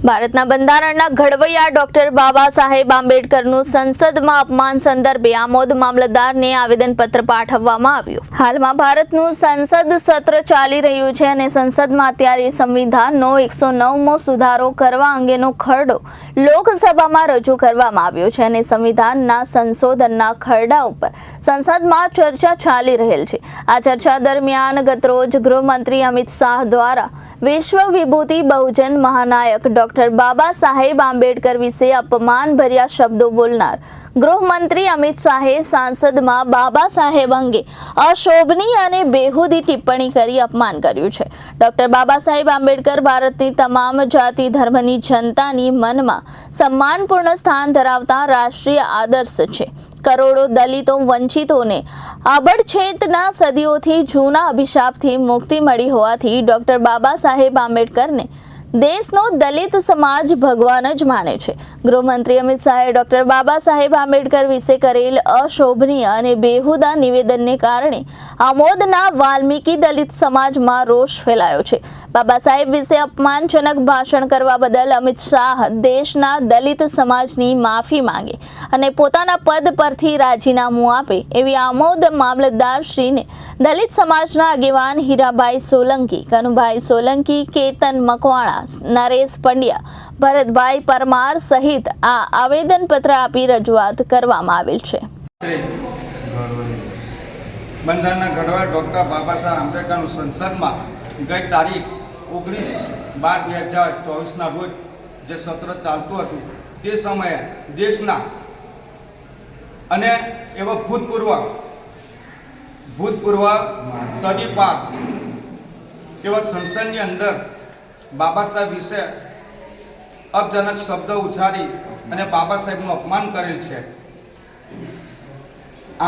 ભારતના બંધારણના ઘડવૈયા ડોક્ટર બાબા સાહેબ આંબેડકરનું સંસદમાં અપમાન સંદર્ભે આમોદ મામલતદારને આવેદનપત્ર પાઠવવામાં આવ્યું. હાલમાં ભારતનું સંસદ સત્ર ચાલી રહ્યું છે અને સંસદમાં અત્યારે સંવિધાનનો 109મો સુધારો કરવા અંગેનો ખરડો લોકસભામાં રજૂ કરવામાં આવ્યો છે અને સંવિધાનના સંશોધનના ખરડા ઉપર સંસદમાં ચર્ચા ચાલી રહેલ છે. આ ચર્ચા દરમિયાન ગતરોજ ગૃહમંત્રી અમિત શાહ દ્વારા વિશ્વ વિભૂતિ બહુજન મહાનાયક ડોક્ટર બાબા સાહેબ આંબેડકર વિશે અપમાનભર્યા શબ્દો બોલનાર ગૃહમંત્રી અમિત શાહે સાંસદમાં બાબા સાહેબ અંગે અશોભનીય અને બેહુદી ટિપ્પણી કરી અપમાન કર્યું છે. ડોક્ટર બાબા સાહેબ આંબેડકર ભારતની તમામ જાતિ ધર્મની જનતાની મનમાં સન્માનપૂર્ણ સ્થાન ધરાવતા રાષ્ટ્રીય આદર્શ છે. કરોડો દલિતો વંચિતોને આબડછેદના સદીઓથી જૂના અભિશાપથી મુક્તિ મળી હોવાથી ડોક્ટર બાબા સાહેબ આંબેડકરને દેશનો દલિત સમાજ ભગવાન જ માને છે. ગૃહમંત્રી અમિત શાહે ડોક્ટર બાબા સાહેબ આંબેડકર વિશે કરેલ અશોભનીય અને બેહુદા નિવેદનને કારણે આમોદના વાલ્મીકી દલિત સમાજમાં રોષ ફેલાયો છે. બાબા સાહેબ વિશે અપમાનજનક ભાષણ કરવા બદલ અમિત શાહ દેશના દલિત સમાજની માફી માંગે અને પોતાના પદ પરથી રાજીનામું આપે એવી આમોદ મામલતદારશ્રીને દલિત સમાજના આગેવાન હીરાભાઈ સોલંકી, કનુભાઈ સોલંકી, કેતન મકવાણા, નરેશ પંડ્યા, ભરતભાઈ પરમાર સહિત આ આવેદનપત્ર આપી રજૂઆત કરવામાં આવેલ છે. બંધારણના ઘડવૈયા ડોક્ટર બાબા સાહેબ આંબેડકરનું સંસદમાં ગઈ તારીખ 19/12/2024ના રોજ જે સત્ર ચાલતું હતું તે સમયે દેશના અને એવા ભૂતપૂર્વ તડીપાર એવા સંસદની અંદર બાબા સાહેબ વિશે અપજનક શબ્દ ઉચ્ચારી અને બાબા સાહેબનું અપમાન કરેલ છે.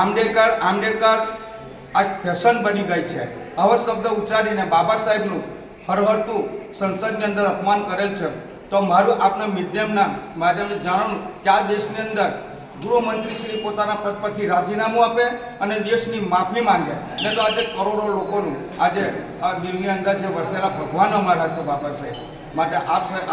આંબેડકર આ ફેશન બની ગઈ છે. આવા શબ્દ ઉચ્ચારીને બાબા સાહેબનું હરહરતું સંસદની અંદર અપમાન કરેલ છે. તો મારું આપણા માધ્યમને જાણવું કે આ દેશની અંદર ગૃહમંત્રી શ્રી પોતાના પદ પરથી રાજીનામું આપે અને દેશની માફી માંગે. ને તો આજે કરોડો લોકોનું આજે આ દિલની અંદર જે વસેલા ભગવાન અમારા છે બાબા સાહેબ માટે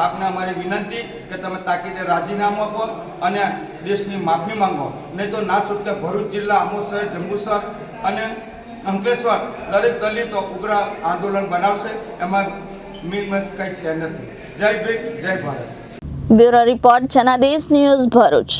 આપને અમારી વિનંતી કે તમે તાકીદે રાજીનામું આપો અને દેશની માફી માંગો. નહીં તો ના છૂટકે ભરૂચ જિલ્લા, આમોદ શહેર, જંબુસર અને અંકલેશ્વર દરેક દલિતો ઉગ્ર આંદોલન બનાવશે. એમાં મીનમત કંઈ છે નથી. જય ભીમ, જય Bharat. Bureau report Janadesh news Bharuch.